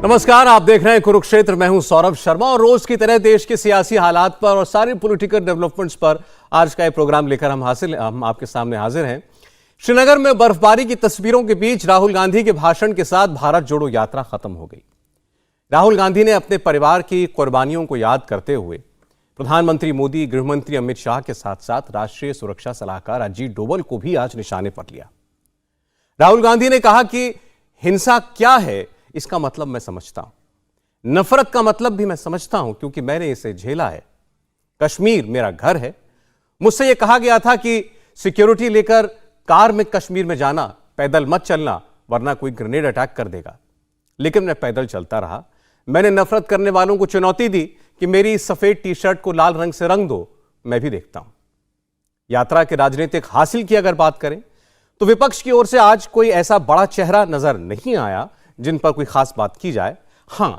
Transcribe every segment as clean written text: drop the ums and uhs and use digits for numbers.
नमस्कार, आप देख रहे हैं कुरुक्षेत्र। मैं हूं सौरभ शर्मा और रोज की तरह देश के सियासी हालात पर और सारी पॉलिटिकल डेवलपमेंट्स पर आज का ये प्रोग्राम लेकर हम आपके सामने हाजिर हैं। श्रीनगर में बर्फबारी की तस्वीरों के बीच राहुल गांधी के भाषण के साथ भारत जोड़ो यात्रा खत्म हो गई। राहुल गांधी ने अपने परिवार की कुर्बानियों को याद करते हुए प्रधानमंत्री मोदी, गृहमंत्री अमित शाह के साथ साथ राष्ट्रीय सुरक्षा सलाहकार अजीत डोभाल को भी आज निशाने पर लिया। राहुल गांधी ने कहा कि हिंसा क्या है इसका मतलब मैं समझता हूं, नफरत का मतलब भी मैं समझता हूं, क्योंकि मैंने इसे झेला है। कश्मीर मेरा घर है। मुझसे यह कहा गया था कि सिक्योरिटी लेकर कार में कश्मीर में जाना, पैदल मत चलना वरना कोई ग्रेनेड अटैक कर देगा, लेकिन मैं पैदल चलता रहा। मैंने नफरत करने वालों को चुनौती दी कि मेरी सफेद टी शर्ट को लाल रंग से रंग दो, मैं भी देखता हूं। यात्रा के राजनीतिक हासिल की अगर बात करें तो विपक्ष की ओर से आज कोई ऐसा बड़ा चेहरा नजर नहीं आया जिन पर कोई खास बात की जाए। हां,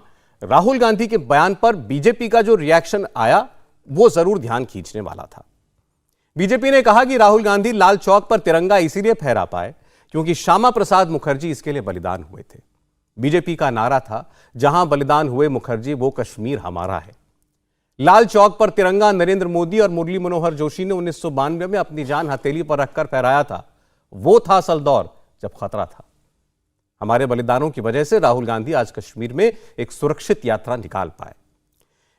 राहुल गांधी के बयान पर बीजेपी का जो रिएक्शन आया वो जरूर ध्यान खींचने वाला था। बीजेपी ने कहा कि राहुल गांधी लाल चौक पर तिरंगा इसीलिए फहरा पाए क्योंकि श्यामा प्रसाद मुखर्जी इसके लिए बलिदान हुए थे। बीजेपी का नारा था, जहां बलिदान हुए मुखर्जी वो कश्मीर हमारा है। लाल चौक पर तिरंगा नरेंद्र मोदी और मुरली मनोहर जोशी ने 1992 में अपनी जान हथेली पर रखकर फहराया था। वो था असल दौर जब खतरा था। हमारे बलिदानों की वजह से राहुल गांधी आज कश्मीर में एक सुरक्षित यात्रा निकाल पाए।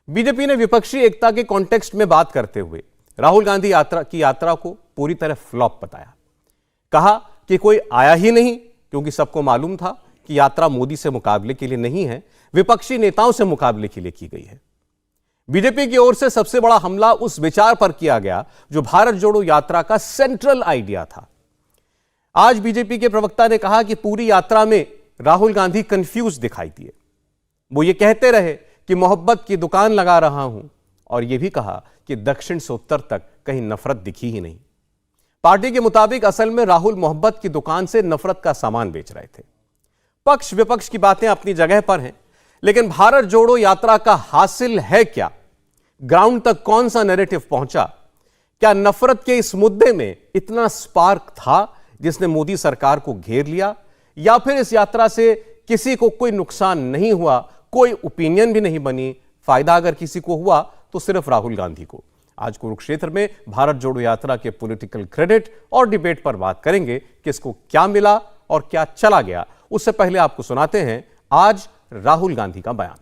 बीजेपी ने विपक्षी एकता के कॉन्टेक्स्ट में बात करते हुए राहुल गांधी यात्रा को पूरी तरह फ्लॉप बताया। कहा कि कोई आया ही नहीं क्योंकि सबको मालूम था कि यात्रा मोदी से मुकाबले के लिए नहीं है, विपक्षी नेताओं से मुकाबले के लिए की गई है। बीजेपी की ओर से सबसे बड़ा हमला उस विचार पर किया गया जो भारत जोड़ो यात्रा का सेंट्रल आइडिया था। आज बीजेपी के प्रवक्ता ने कहा कि पूरी यात्रा में राहुल गांधी कंफ्यूज दिखाई दिए। वो ये कहते रहे कि मोहब्बत की दुकान लगा रहा हूं और यह भी कहा कि दक्षिण से उत्तर तक कहीं नफरत दिखी ही नहीं। पार्टी के मुताबिक असल में राहुल मोहब्बत की दुकान से नफरत का सामान बेच रहे थे। पक्ष विपक्ष की बातें अपनी जगह पर हैं, लेकिन भारत जोड़ो यात्रा का हासिल है क्या? ग्राउंड तक कौन सा नैरेटिव पहुंचा? क्या नफरत के इस मुद्दे में इतना स्पार्क था जिसने मोदी सरकार को घेर लिया, या फिर इस यात्रा से किसी को कोई नुकसान नहीं हुआ, कोई ओपिनियन भी नहीं बनी, फायदा अगर किसी को हुआ तो सिर्फ राहुल गांधी को? आज कुरुक्षेत्र में भारत जोड़ो यात्रा के पॉलिटिकल क्रेडिट और डिबेट पर बात करेंगे, किसको क्या मिला और क्या चला गया। उससे पहले आपको सुनाते हैं आज राहुल गांधी का बयान।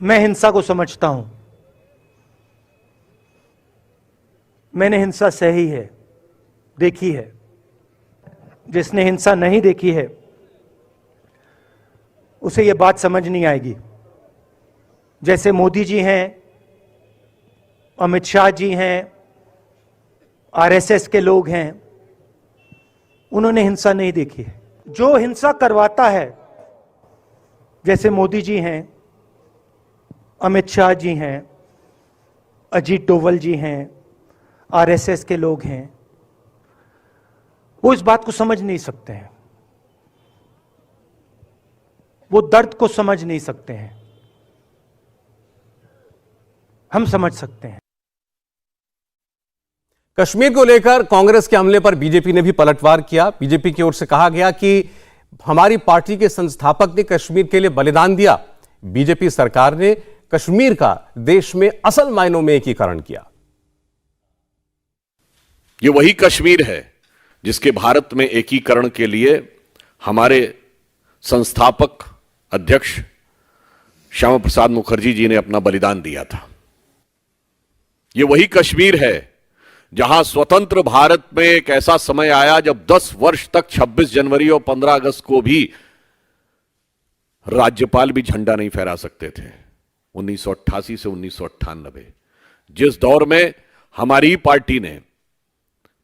मैं हिंसा को समझता हूं। मैंने हिंसा सही है, देखी है। जिसने हिंसा नहीं देखी है उसे यह बात समझ नहीं आएगी। जैसे मोदी जी हैं, अमित शाह जी हैं, आरएसएस के लोग हैं, उन्होंने हिंसा नहीं देखी है। जो हिंसा करवाता है, जैसे मोदी जी हैं, अमित शाह जी हैं, अजीत डोभाल जी हैं, आरएसएस के लोग हैं, वो इस बात को समझ नहीं सकते हैं। वो दर्द को समझ नहीं सकते हैं। हम समझ सकते हैं। कश्मीर को लेकर कांग्रेस के हमले पर बीजेपी ने भी पलटवार किया। बीजेपी की ओर से कहा गया कि हमारी पार्टी के संस्थापक ने कश्मीर के लिए बलिदान दिया। बीजेपी सरकार ने कश्मीर का देश में असल मायनों में एकीकरण किया। ये वही कश्मीर है जिसके भारत में एकीकरण के लिए हमारे संस्थापक अध्यक्ष श्यामा प्रसाद मुखर्जी जी ने अपना बलिदान दिया था। ये वही कश्मीर है जहां स्वतंत्र भारत में एक ऐसा समय आया जब 10 वर्ष तक 26 जनवरी और 15 अगस्त को भी राज्यपाल भी झंडा नहीं फहरा सकते थे। 1988 से 1998 जिस दौर में हमारी पार्टी ने,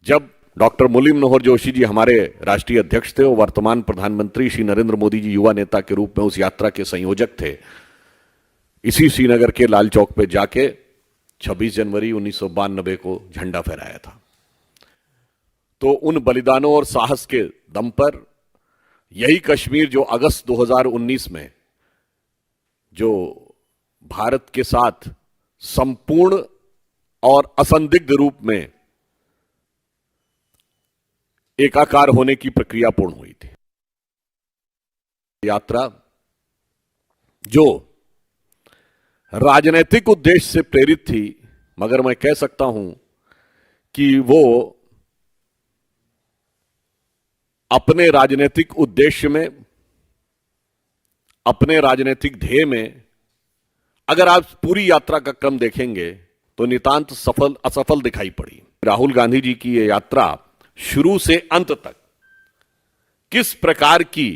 जब डॉक्टर मुरली मनोहर जोशी जी हमारे राष्ट्रीय अध्यक्ष थे और वर्तमान प्रधानमंत्री श्री नरेंद्र मोदी जी युवा नेता के रूप में उस यात्रा के संयोजक थे, इसी श्रीनगर के लाल चौक पे जाके 26 जनवरी 1992 को झंडा फहराया था। तो उन बलिदानों और साहस के दम पर यही कश्मीर जो अगस्त 2019 में जो भारत के साथ संपूर्ण और असंदिग्ध रूप में एकाकार होने की प्रक्रिया पूर्ण हुई थी। यात्रा जो राजनीतिक उद्देश्य से प्रेरित थी, मगर मैं कह सकता हूं कि वो अपने राजनीतिक उद्देश्य में, अपने राजनीतिक ध्येय में, अगर आप पूरी यात्रा का क्रम देखेंगे तो नितांत सफल असफल दिखाई पड़ी। राहुल गांधी जी की यह यात्रा शुरू से अंत तक किस प्रकार की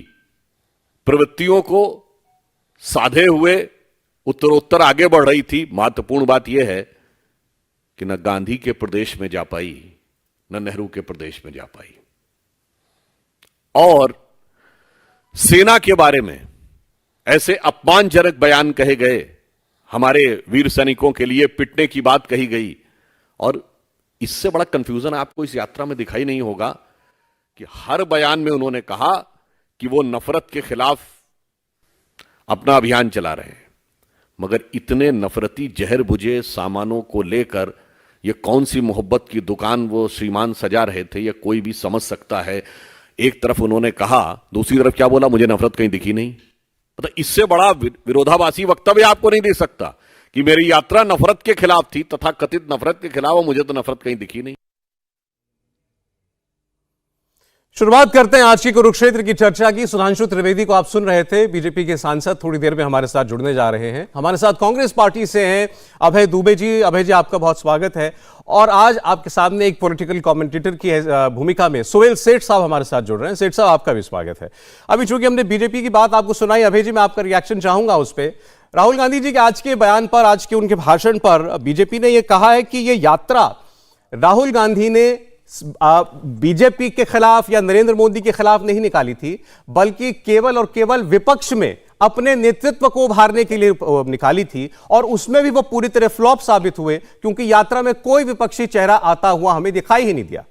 प्रवृत्तियों को साधे हुए उत्तरोत्तर आगे बढ़ रही थी। महत्वपूर्ण बात यह है कि न गांधी के प्रदेश में जा पाई, न नेहरू के प्रदेश में जा पाई। और सेना के बारे में ऐसे अपमानजनक बयान कहे गए, हमारे वीर सैनिकों के लिए पिटने की बात कही गई। और इससे बड़ा कंफ्यूजन आपको इस यात्रा में दिखाई नहीं होगा कि हर बयान में उन्होंने कहा कि वो नफरत के खिलाफ अपना अभियान चला रहे हैं, मगर इतने नफरती जहर बुझे सामानों को लेकर ये कौन सी मोहब्बत की दुकान वो श्रीमान सजा रहे थे, ये कोई भी समझ सकता है। एक तरफ उन्होंने कहा, दूसरी तरफ क्या बोला, मुझे नफरत कहीं दिखी नहीं। मतलब इससे बड़ा विरोधाभासी वक्तव्य आपको नहीं दे सकता कि मेरी यात्रा नफरत के खिलाफ थी, तथा कथित नफरत के खिलाफ, और मुझे तो नफरत कहीं दिखी नहीं। शुरुआत करते हैं आज की कुरुक्षेत्र की चर्चा की। सुधांशु त्रिवेदी को आप सुन रहे थे, बीजेपी के सांसद थोड़ी देर में हमारे साथ जुड़ने जा रहे हैं। हमारे साथ कांग्रेस पार्टी से हैं अभय दुबे जी। अभय जी, आपका बहुत स्वागत है। और आज आपके सामने एक पॉलिटिकल कमेंटेटर की भूमिका में सुहेल सेठ साहब हमारे साथ जुड़ रहे हैं। सेठ साहब, आपका भी स्वागत है। अभी चूंकि हमने बीजेपी की बात आपको सुनाई, अभय जी मैं आपका रिएक्शन चाहूंगा उस पर। राहुल गांधी जी के आज के बयान पर, आज के उनके भाषण पर बीजेपी ने यह कहा है कि यह यात्रा राहुल गांधी ने बीजेपी के खिलाफ या नरेंद्र मोदी के खिलाफ नहीं निकाली थी, बल्कि केवल और केवल विपक्ष में अपने नेतृत्व को उभारने के लिए निकाली थी। और उसमें भी वो पूरी तरह फ्लॉप साबित हुए, क्योंकि यात्रा में कोई विपक्षी चेहरा आता हुआ हमें दिखाई ही नहीं दिया।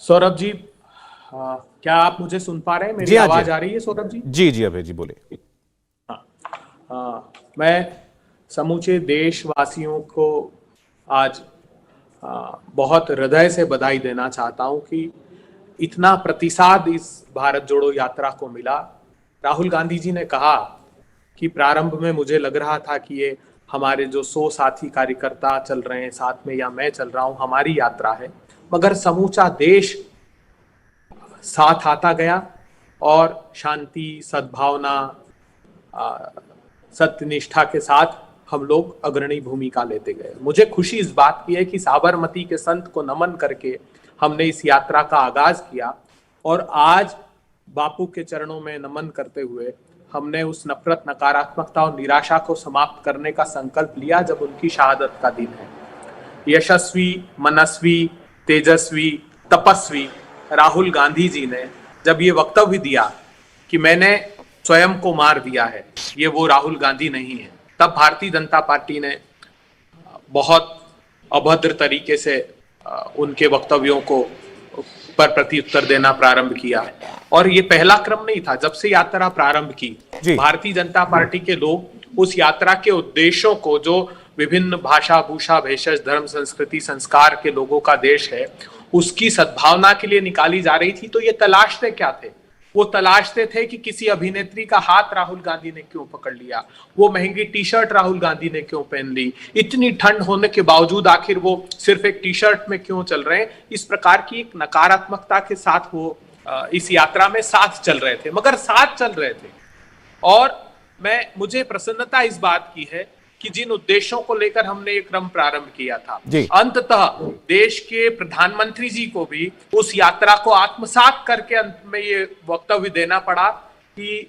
सौरभ जी, क्या आप मुझे सुन पा रहे हैं? मेरी आवाज आ रही है सौरभ जी? जी जी अभय जी बोले। मैं समूचे देशवासियों को आज बहुत हृदय से बधाई देना चाहता हूं कि इतना प्रतिसाद इस भारत जोड़ो यात्रा को मिला। राहुल गांधी जी ने कहा कि प्रारंभ में मुझे लग रहा था कि ये हमारे जो 100 साथी कार्यकर्ता चल रहे हैं साथ में, या मैं चल रहा हूं, हमारी यात्रा है, मगर समूचा देश साथ आता गया और शांति, सद्भावना, सत्यनिष्ठा के साथ हम लोग अग्रणी भूमिका लेते गए। मुझे खुशी इस बात की है कि साबरमती के संत को नमन करके हमने इस यात्रा का आगाज किया, और आज बापू के चरणों में नमन करते हुए हमने उस नफरत, नकारात्मकता और निराशा को समाप्त करने का संकल्प लिया जब उनकी शहादत का दिन है। यशस्वी, मनस्वी, तेजस्वी, तपस्वी राहुल गांधी जी ने जब ये वक्तव्य दिया कि मैंने स्वयं को मार दिया है, ये वो राहुल गांधी नहीं है, तब भारतीय जनता पार्टी ने बहुत अभद्र तरीके से उनके वक्तव्यों को पर प्रत्युत्तर देना प्रारंभ किया। और ये पहला क्रम नहीं था। जब से यात्रा प्रारंभ की, भारतीय जनता पार्टी के लोग उस यात्रा के उद्देश्यों को, जो विभिन्न भाषा, भूषा, भेषज, धर्म, संस्कृति, संस्कार के लोगों का देश है, उसकी सद्भावना के लिए निकाली जा रही थी। तो ये तलाशते क्या थे? वो तलाशते थे कि किसी अभिनेत्री का हाथ राहुल गांधी ने क्यों पकड़ लिया, वो महंगी टी शर्ट राहुल गांधी ने क्यों पहन ली, इतनी ठंड होने के बावजूद आखिर वो सिर्फ एक टी शर्ट में क्यों चल रहे हैं। इस प्रकार की एक नकारात्मकता के साथ वो इस यात्रा में साथ चल रहे थे, मगर साथ चल रहे थे। और मुझे प्रसन्नता इस बात की है कि जिन उद्देश्यों को लेकर हमने ये क्रम प्रारंभ किया था, अंततः देश के प्रधानमंत्री जी को भी उस यात्रा को आत्मसात करके अंत में ये वक्तव्य देना पड़ा कि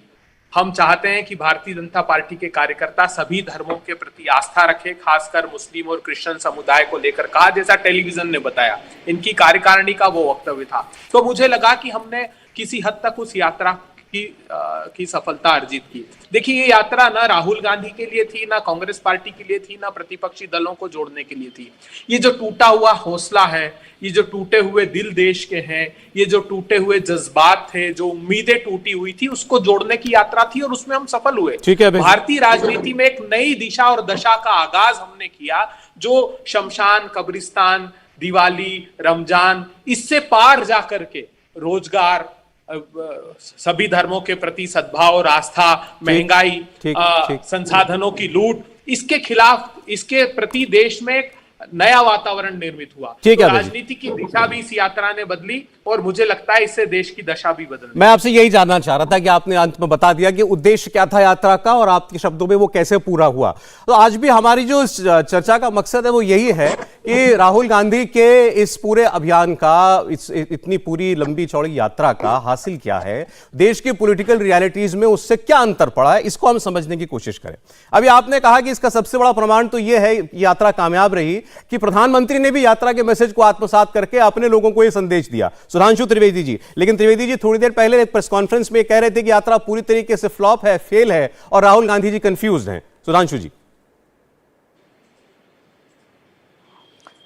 हम चाहते हैं कि भारतीय जनता पार्टी के कार्यकर्ता सभी धर्मों के प्रति आस्था रखें, खासकर मुस्लिम और क्रिश्चियन समुदाय को लेकर कहा, जैसा टेलीविजन ने बताया। इनकी कार्यकारिणी का वो वक्तव्य था। तो मुझे लगा कि हमने किसी हद तक उस यात्रा की सफलता अर्जित की। देखिए, ये यात्रा ना राहुल गांधी के लिए थी, ना कांग्रेस पार्टी के लिए थी, ना प्रतिपक्षी दलों को जोड़ने के लिए थी। ये जो टूटा हुआ हौसला है, ये जो टूटे हुए दिल देश के हैं, ये जो टूटे हुए जज्बात थे, जो उम्मीदें टूटी हुई थी, उसको जोड़ने की यात्रा थी, और उसमें हम सफल हुए। भारतीय राजनीति में एक नई दिशा और दशा का आगाज हमने किया, जो शमशान, कब्रिस्तान, दिवाली, रमजान, इससे पार जाकर के रोजगार, सभी धर्मों के प्रति सद्भाव और आस्था, महंगाई, ठीक। संसाधनों की लूट, इसके खिलाफ, इसके प्रति देश में एक नया वातावरण निर्मित हुआ। ठीक है तो अभय जी। राजनीति की दिशा भी इस यात्रा ने बदली और मुझे लगता है इससे देश की दशा भी बदल। मैं आपसे यही जानना चाह रहा था कि आपने अंत में बता दिया कि उद्देश्य क्या था यात्रा का और आपके शब्दों में वो कैसे पूरा हुआ। तो आज भी हमारी जो चर्चा का मकसद है वो यही है कि राहुल गांधी के इस पूरे अभियान का, इतनी पूरी लंबी चौड़ी यात्रा का हासिल क्या है, देश की पॉलिटिकल रियलिटीज में उससे क्या अंतर पड़ा है, इसको हम समझने की कोशिश करें। अभी आपने कहा कि इसका सबसे बड़ा प्रमाण तो यह है, यात्रा कामयाब रही कि प्रधानमंत्री ने भी यात्रा के मैसेज को आत्मसात करके अपने लोगों को यह संदेश दिया, सुधांशु त्रिवेदी जी। लेकिन त्रिवेदी जी थोड़ी देर पहले एक प्रेस कॉन्फ्रेंस में कह रहे थे कि यात्रा पूरी तरीके से फ्लॉप है, फेल है और राहुल गांधी जी कंफ्यूज हैं। सुधांशु जी।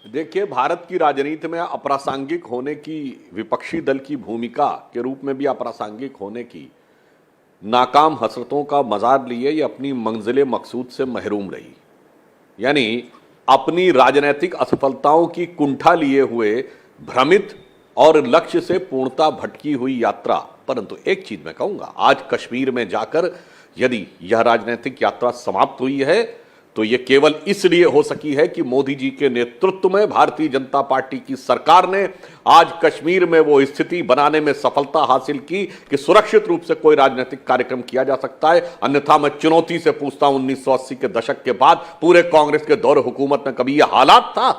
देखिए, भारत की राजनीति में अप्रासंगिक होने की, विपक्षी दल की भूमिका के रूप में भी अप्रासंगिक होने की, नाकाम हसरतों का मजाक लिए ये अपनी मंजिले मकसूद से महरूम रही। यानी अपनी राजनीतिक असफलताओं की कुंठा लिए हुए भ्रमित और लक्ष्य से पूर्णता भटकी हुई यात्रा। परंतु एक चीज मैं कहूंगा, आज कश्मीर में जाकर यदि यह राजनीतिक यात्रा समाप्त हुई है तो यह केवल इसलिए हो सकी है कि मोदी जी के नेतृत्व में भारतीय जनता पार्टी की सरकार ने आज कश्मीर में वो स्थिति बनाने में सफलता हासिल की कि सुरक्षित रूप से कोई राजनीतिक कार्यक्रम किया जा सकता है। अन्यथा मैं चुनौती से पूछता हूं, 1980 के दशक के बाद पूरे कांग्रेस के दौर हुकूमत में कभी यह हालात था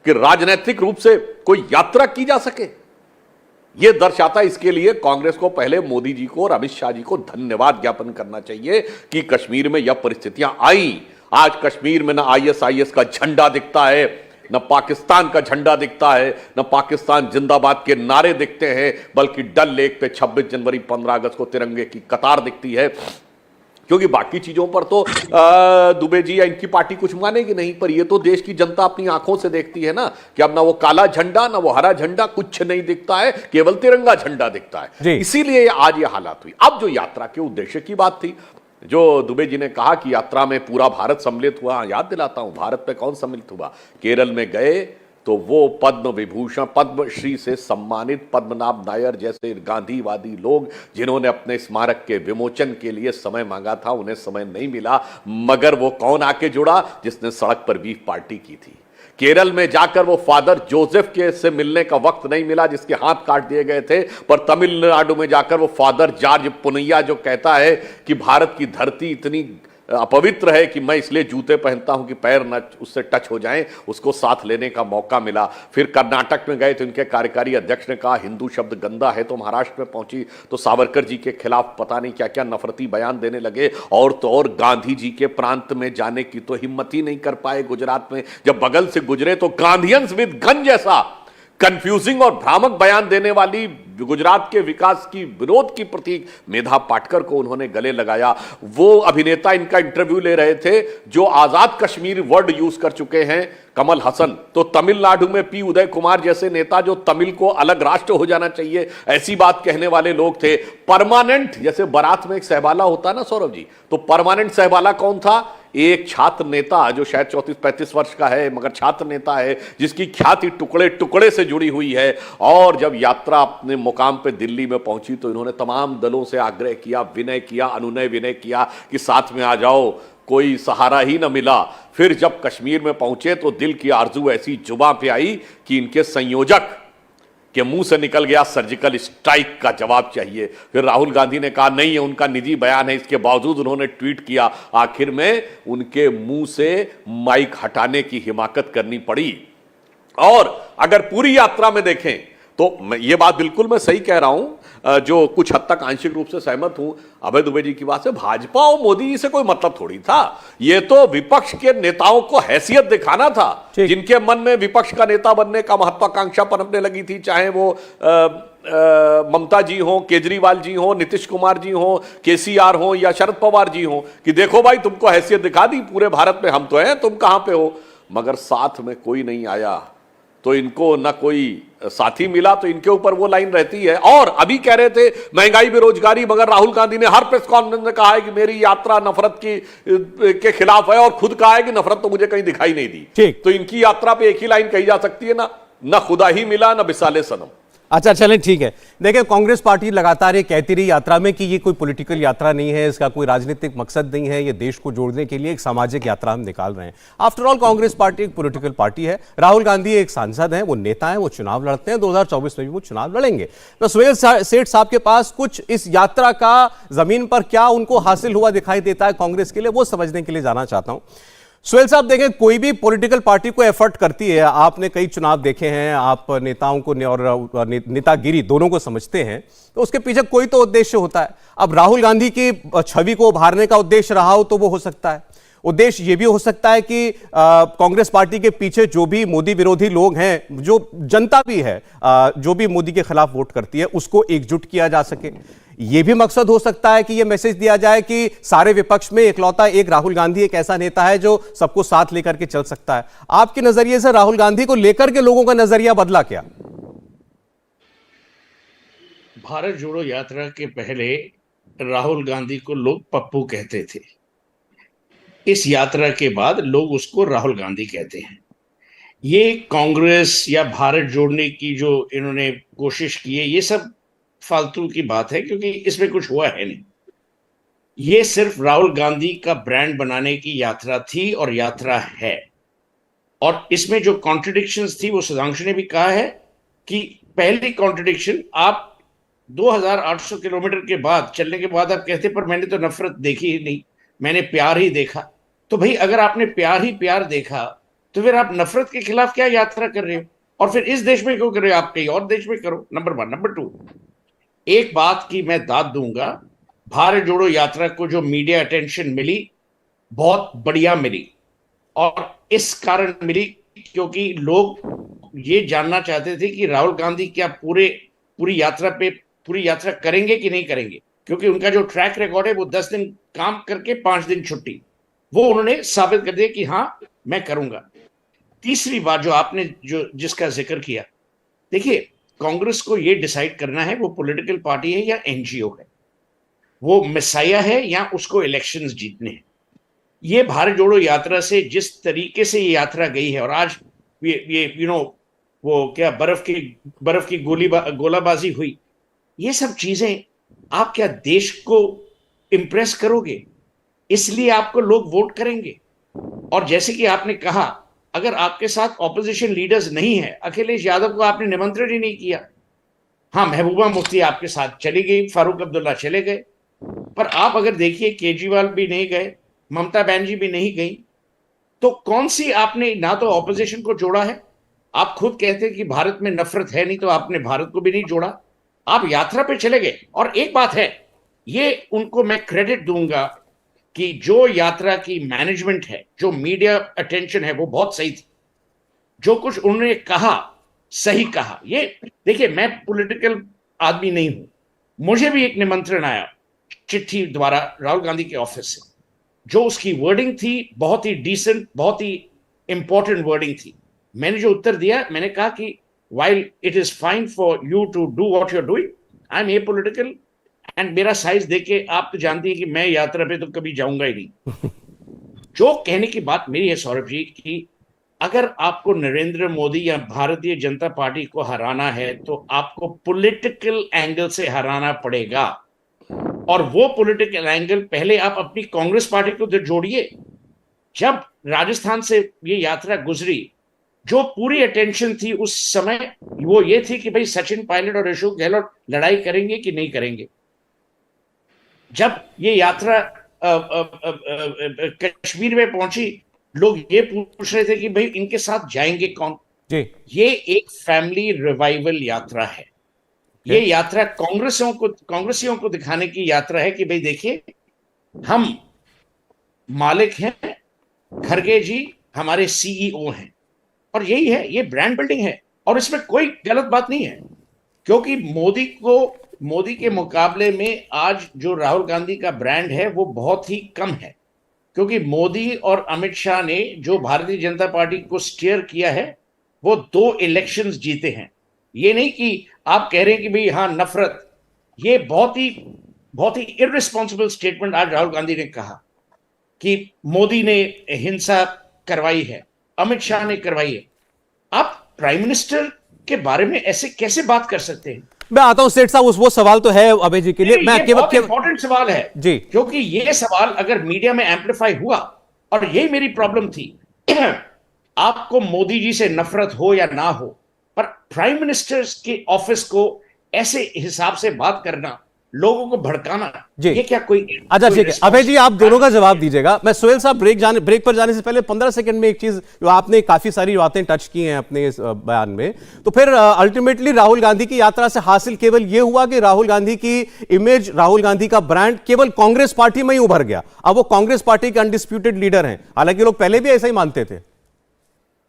कि राजनीतिक रूप से कोई यात्रा की जा सके? यह दर्शाता, इसके लिए कांग्रेस को पहले मोदी जी को और अमित शाह जी को धन्यवाद ज्ञापन करना चाहिए कि कश्मीर में यह परिस्थितियां आई। आज कश्मीर में न ISIS का झंडा दिखता है, न पाकिस्तान का झंडा दिखता है, न पाकिस्तान जिंदाबाद के नारे दिखते हैं, बल्कि डल लेक पे 26 जनवरी 15 अगस्त को तिरंगे की कतार दिखती है। क्योंकि बाकी चीजों पर तो दुबे जी या इनकी पार्टी कुछ मानेगी नहीं, पर यह तो देश की जनता अपनी आंखों से देखती है ना कि अब ना वो काला झंडा ना वो हरा झंडा कुछ नहीं दिखता है, केवल तिरंगा झंडा दिखता है। इसीलिए आज ये हालात हुई। अब जो यात्रा के उद्देश्य की बात थी, जो दुबे जी ने कहा कि यात्रा में पूरा भारत सम्मिलित हुआ, याद दिलाता हूं भारत में कौन सम्मिलित हुआ। केरल में गए तो वो पद्म विभूषण, पद्मश्री से सम्मानित पद्मनाभ नायर जैसे गांधीवादी लोग जिन्होंने अपने स्मारक के विमोचन के लिए समय मांगा था, उन्हें समय नहीं मिला। मगर वो कौन आके जुड़ा? जिसने सड़क पर भी पार्टी की थी। केरल में जाकर वो फादर जोसेफ के से मिलने का वक्त नहीं मिला जिसके हाथ काट दिए गए थे, पर तमिलनाडु में जाकर वो फादर जॉर्ज पुनैया जो कहता है कि भारत की धरती इतनी अपवित्र है कि मैं इसलिए जूते पहनता हूं कि पैर न उससे टच हो जाएं, उसको साथ लेने का मौका मिला। फिर कर्नाटक में गए तो इनके कार्यकारी अध्यक्ष ने कहा हिंदू शब्द गंदा है। तो महाराष्ट्र में पहुंची तो सावरकर जी के खिलाफ पता नहीं क्या क्या नफरती बयान देने लगे। और तो और गांधी जी के प्रांत में जाने की तो हिम्मत ही नहीं कर पाए। गुजरात में जब बगल से गुजरे तो गांधीयंस विद गन जैसा कंफ्यूजिंग और भ्रामक बयान देने वाली गुजरात के विकास की विरोध की प्रतीक मेधा पाटकर को उन्होंने गले लगाया। वो अभिनेता इनका इंटरव्यू ले रहे थे जो आजाद कश्मीर वर्ड यूज कर चुके हैं, कमल हसन। तो तमिलनाडु में पी उदय कुमार जैसे नेता जो तमिल को अलग राष्ट्र हो जाना चाहिए ऐसी बात कहने वाले लोग थे। परमानेंट, जैसे बारात में एक सहबाला होता है ना सौरभ जी, तो परमानेंट सहबाला कौन था? एक छात्र नेता जो शायद 34-35 वर्ष का है मगर छात्र नेता है, जिसकी ख्याति टुकड़े टुकड़े से जुड़ी हुई है। और जब यात्रा अपने मुकाम पे दिल्ली में पहुंची तो इन्होंने तमाम दलों से आग्रह किया, विनय किया, अनुनय विनय किया कि साथ में आ जाओ, कोई सहारा ही न मिला। फिर जब कश्मीर में पहुंचे तो दिल की आरजू ऐसी जुबां पे आई कि इनके संयोजक के मुंह से निकल गया सर्जिकल स्ट्राइक का जवाब चाहिए। फिर राहुल गांधी ने कहा नहीं, है उनका निजी बयान है, इसके बावजूद उन्होंने ट्वीट किया। आखिर में उनके मुंह से माइक हटाने की हिमाकत करनी पड़ी। और अगर पूरी यात्रा में देखें तो ये बात बिल्कुल मैं सही कह रहा हूं, जो कुछ हद तक आंशिक रूप से सहमत हूं अभय दुबे जी की बात से। भाजपा और मोदी जी से कोई मतलब थोड़ी था, ये तो विपक्ष के नेताओं को हैसियत दिखाना था। जिनके मन में विपक्ष का नेता बनने का महत्वाकांक्षा पनपने लगी थी, चाहे वो ममता जी हो, केजरीवाल जी हो, नीतीश कुमार जी हो, केसीआर हो या शरद पवार जी हो, कि देखो भाई तुमको हैसियत दिखा दी पूरे भारत में, हम तो हैं, तुम कहां पे हो। मगर साथ में कोई नहीं आया तो इनको ना कोई साथी मिला, तो इनके ऊपर वो लाइन रहती है। और अभी कह रहे थे महंगाई बेरोजगारी, मगर राहुल गांधी ने हर प्रेस कॉन्फ्रेंस में कहा है कि मेरी यात्रा नफरत के खिलाफ है, और खुद कहा है कि नफरत तो मुझे कहीं दिखाई नहीं दी। तो इनकी यात्रा पे एक ही लाइन कही जा सकती है ना खुदा ही मिला ना बिसाले सनम। अच्छा चलें, ठीक है। देखिए, कांग्रेस पार्टी लगातार ये कहती रही यात्रा में कि ये कोई पॉलिटिकल यात्रा नहीं है, इसका कोई राजनीतिक मकसद नहीं है, ये देश को जोड़ने के लिए एक सामाजिक यात्रा हम निकाल रहे हैं। आफ्टर ऑल कांग्रेस पार्टी एक पॉलिटिकल पार्टी है। राहुल गांधी एक सांसद हैं, वो नेता हैं, वो चुनाव लड़ते हैं, 2024 में भी वो चुनाव लड़ेंगे। तो सुहेल सेठ साहब के पास कुछ इस यात्रा का जमीन पर क्या उनको हासिल हुआ दिखाई देता है कांग्रेस के लिए, वो समझने के लिए जाना चाहता हूं। सुहेल साहब, देखें, कोई भी पॉलिटिकल पार्टी को एफर्ट करती है, आपने कई चुनाव देखे हैं, आप नेताओं को और नेतागिरी दोनों को समझते हैं, तो उसके पीछे कोई तो उद्देश्य होता है। अब राहुल गांधी की छवि को उभारने का उद्देश्य रहा हो तो वो हो सकता है। उद्देश्य ये भी हो सकता है कि कांग्रेस पार्टी के पीछे जो भी मोदी विरोधी लोग हैं, जो जनता भी है, जो भी मोदी के खिलाफ वोट करती है, उसको एकजुट किया जा सके। ये भी मकसद हो सकता है कि ये मैसेज दिया जाए कि सारे विपक्ष में इकलौता एक राहुल गांधी एक ऐसा नेता है जो सबको साथ लेकर के चल सकता है। आपके नजरिए से राहुल गांधी को लेकर के लोगों का नजरिया बदला क्या? भारत जोड़ो यात्रा के पहले राहुल गांधी को लोग पप्पू कहते थे। इस यात्रा के बाद लोग उसको राहुल गांधी कहते हैं। ये कांग्रेस या भारत जोड़ने की जो इन्होंने कोशिश की है, ये सब फालतू की बात है, क्योंकि इसमें कुछ हुआ है नहीं। ये सिर्फ राहुल गांधी का ब्रांड बनाने की यात्रा थी और यात्रा है। और इसमें जो कॉन्ट्रडिक्शंस थी, वो सुधांशु ने भी कहा है कि पहली कॉन्ट्रडिक्शन, आप 2800 किलोमीटर के बाद चलने के बाद आप कहते पर मैंने तो नफरत देखी ही नहीं, मैंने प्यार ही देखा। तो भाई, अगर आपने प्यार ही प्यार देखा तो फिर आप नफरत के खिलाफ क्या यात्रा कर रहे हो? और फिर इस देश में क्यों कर रहे हो? आप कहीं और देश में करो, नंबर 1। नंबर 2, एक बात की मैं दाद दूंगा, भारत जोड़ो यात्रा को जो मीडिया अटेंशन मिली, बहुत बढ़िया मिली। और इस कारण मिली क्योंकि लोग ये जानना चाहते थे कि राहुल गांधी क्या पूरी यात्रा करेंगे कि नहीं करेंगे, क्योंकि उनका जो ट्रैक रिकॉर्ड है, वो 10 दिन काम करके 5 दिन छुट्टी, वो उन्होंने साबित कर दिया कि हाँ मैं करूंगा। तीसरी बात जो आपने जिसका जिक्र किया, देखिए, कांग्रेस को यह डिसाइड करना है वो पॉलिटिकल पार्टी है या एनजीओ है, वो मिसाया है या उसको इलेक्शंस जीतने हैं। ये भारत जोड़ो यात्रा से जिस तरीके से ये यात्रा गई है, और आज ये वो क्या बर्फ की गोलाबाजी हुई, ये सब चीजें, आप क्या देश को इंप्रेस करोगे? इसलिए आपको लोग वोट करेंगे। और जैसे कि आपने कहा, अगर आपके साथ ऑपोजिशन लीडर्स नहीं है, अखिलेश यादव को आपने निमंत्रण ही नहीं किया। हाँ, महबूबा मुफ्ती आपके साथ चली गई, फारूक अब्दुल्ला चले गए, पर आप अगर देखिए, केजरीवाल भी नहीं गए, ममता बनर्जी भी नहीं गई। तो कौन सी आपने, ना तो ऑपोजिशन को जोड़ा है, आप खुद कहते हैं कि भारत में नफरत है नहीं, तो आपने भारत को भी नहीं जोड़ा, आप यात्रा पे चले गए। और एक बात है, ये उनको मैं क्रेडिट दूंगा कि जो यात्रा की मैनेजमेंट है, जो मीडिया अटेंशन है, वो बहुत सही थी। जो कुछ उन्होंने कहा, सही कहा। ये देखिए, मैं पॉलिटिकल आदमी नहीं हूं, मुझे भी एक निमंत्रण आया चिट्ठी द्वारा राहुल गांधी के ऑफिस से। जो उसकी वर्डिंग थी, बहुत ही डिसेंट, बहुत ही इंपॉर्टेंट वर्डिंग थी। मैंने जो उत्तर दिया, मैंने कहा कि while it is fine for you to do what you're doing, I'm apolitical, and मेरा साइज देके आप तो जानती है कि मैं यात्रा पे तो कभी जाऊंगा ही नहीं। जो कहने की बात मेरी है सौरभ जी, कि अगर आपको नरेंद्र मोदी या भारतीय जनता पार्टी को हराना है, तो आपको पॉलिटिकल एंगल से हराना पड़ेगा। और वो पॉलिटिकल एंगल, पहले आप अपनी कांग्रेस पार्टी को जोड़िए। जब राजस्थान से ये यात्रा गुजरी, जो पूरी अटेंशन थी उस समय, वो ये थी कि भाई सचिन पायलट और अशोक गहलोत लड़ाई करेंगे कि नहीं करेंगे। जब ये यात्रा कश्मीर में पहुंची, लोग ये पूछ रहे थे कि भाई इनके साथ जाएंगे कौन जी? ये एक फैमिली रिवाइवल यात्रा है। ये यात्रा कांग्रेसियों को दिखाने की यात्रा है कि भाई देखिए, हम मालिक हैं, खड़गे जी हमारे सीईओ हैं, और यही है, ये ब्रांड बिल्डिंग है। और इसमें कोई गलत बात नहीं है, क्योंकि मोदी के मुकाबले में आज जो राहुल गांधी का ब्रांड है, वो बहुत ही कम है। क्योंकि मोदी और अमित शाह ने जो भारतीय जनता पार्टी को स्टीयर किया है, वो 2 इलेक्शंस जीते हैं। ये नहीं कि आप कह रहे हैं कि भाई हाँ नफरत, ये बहुत ही इररिस्पॉन्सिबल स्टेटमेंट आज राहुल गांधी ने कहा कि मोदी ने हिंसा करवाई है, अमित शाह ने करवाई है। आप प्राइम मिनिस्टर के बारे में ऐसे कैसे बात कर सकते हैं? मैं आता हूं सेठ साहब, वो सवाल तो है अभय जी के लिए। मैं बहुत इंपॉर्टेंट सवाल है जी, क्योंकि ये सवाल अगर मीडिया में एम्पलीफाई हुआ, और यही मेरी प्रॉब्लम थी आपको मोदी जी से नफरत हो या ना हो, पर प्राइम मिनिस्टर के ऑफिस को ऐसे हिसाब से बात करना, लोगों को भड़काना, ये क्या कोई अच्छा ठीक है अभय जी, आप दोनों का जवाब दीजिएगा। मैं सोहेल साहब ब्रेक पर जाने से पहले 15 सेकंड में एक चीज, जो आपने काफी सारी बातें टच की हैं अपने इस बयान में, तो फिर अल्टीमेटली राहुल गांधी की यात्रा से हासिल केवल ये हुआ कि राहुल गांधी की इमेज, राहुल गांधी का ब्रांड केवल कांग्रेस पार्टी में ही उभर गया। अब वो कांग्रेस पार्टी के अनडिस्प्यूटेड लीडर हैं, हालांकि लोग पहले भी ऐसा ही मानते थे।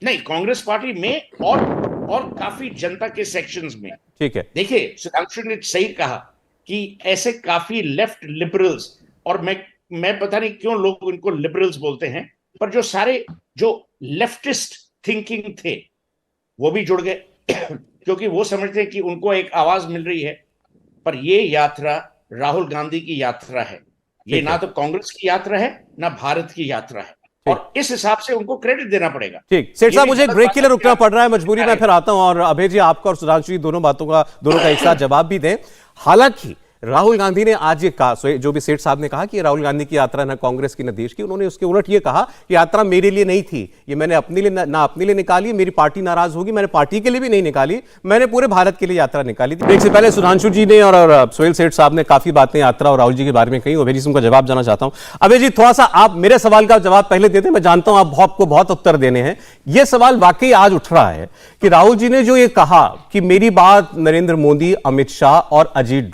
नहीं, कांग्रेस पार्टी में और काफी जनता के सेक्शंस में। ठीक है, देखिए सुधांशु ने सही कहा कि ऐसे काफी लेफ्ट लिबरल्स, और मैं पता नहीं क्यों लोग उनको लिबरल्स बोलते हैं, पर जो सारे जो लेफ्टिस्ट थिंकिंग थे वो भी जुड़ गए क्योंकि वो समझते हैं कि उनको एक आवाज मिल रही है। पर ये यात्रा राहुल गांधी की यात्रा है, ये ना तो कांग्रेस की यात्रा है ना भारत की यात्रा है, और इस हिसाब से उनको क्रेडिट देना पड़ेगा। ठीक, सेठ साहब मुझे एक ब्रेक के लिए रुकना पड़ रहा है, मजबूरी में फिर आता हूं, और अभय जी आपका और सुधांशु जी दोनों का एक साथ जवाब भी दें। हालांकि राहुल गांधी ने आज ये कहा, जो भी सेठ साहब ने कहा कि राहुल गांधी की यात्रा ना कांग्रेस की ना देश की, उन्होंने उसके उलट ये कहा कि यात्रा मेरे लिए नहीं थी, ये मैंने अपने लिए ना अपने लिए निकाली, मेरी पार्टी नाराज होगी, मैंने पार्टी के लिए भी नहीं निकाली, मैंने पूरे भारत के लिए यात्रा निकाली थी। इससे पहले सुधांशु जी ने और सोहेल सेठ साहब ने काफी बातें यात्रा और राहुल जी के बारे में कही। अभय जी से उनका जवाब जानना चाहता हूं। अभय जी थोड़ा सा आप मेरे सवाल का जवाब पहले देते, मैं जानता हूं आपको बहुत उत्तर देने हैं। यह सवाल वाकई आज उठ रहा है कि राहुल जी ने जो ये कहा कि मेरी बात नरेंद्र मोदी, अमित शाह और अजीत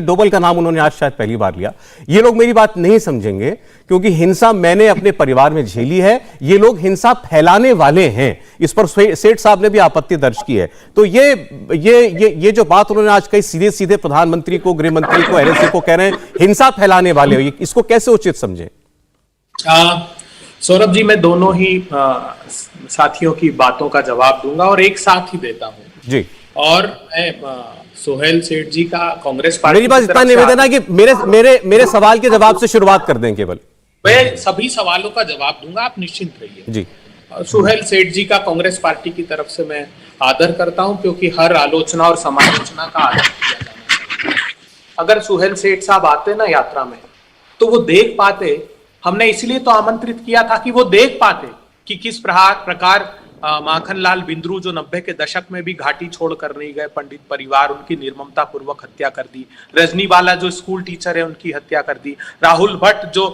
डोभाल का नाम उन्होंने आज शायद पहली बार लिया, ये लोग मेरी बात नहीं समझेंगे क्योंकि हिंसा मैंने अपने परिवार में झेली है, ये लोग हिंसा फैलाने वाले हैं। इस पर सेठ साहब ने भी आपत्ति दर्ज की है। तो ये जो बात उन्होंने आज कही, सीधे प्रधानमंत्री को, गृह मंत्री को, एनएसए को कह रहे हैं हिंसा फैलाने वाले हो, इसको कैसे उचित समझे? सौरभ जी, मैं दोनों ही साथियों की बातों का जवाब दूंगा और एक साथ ही देता हूं जी। और मैं सोहेल सेठ जी का कांग्रेस पार्टी, मेरी बात इतना निवेदन है कि मेरे सवाल के जवाब से शुरुआत कर दें केवल। मैं सभी सवालों का जवाब दूंगा, आप निश्चिंत रहिए जी। सोहेल सेठ जी का कांग्रेस पार्टी की तरफ से मैं आदर करता हूं क्योंकि हर आलोचना और समालोचना का आदर किया जाना चाहिए। अगर सोहेल सेठ साहब आते ना यात्रा में तो वो देख पाते, हमने इसलिए तो आमंत्रित किया था कि वो देख पाते कि किस प्रकार माखनलाल बिंद्रू जो 90 के दशक में भी घाटी छोड़कर नहीं गए, पंडित परिवार, उनकी निर्ममता पूर्वक हत्या कर दी। रजनीवाला जो स्कूल टीचर है उनकी हत्या कर दी। राहुल भट्ट जो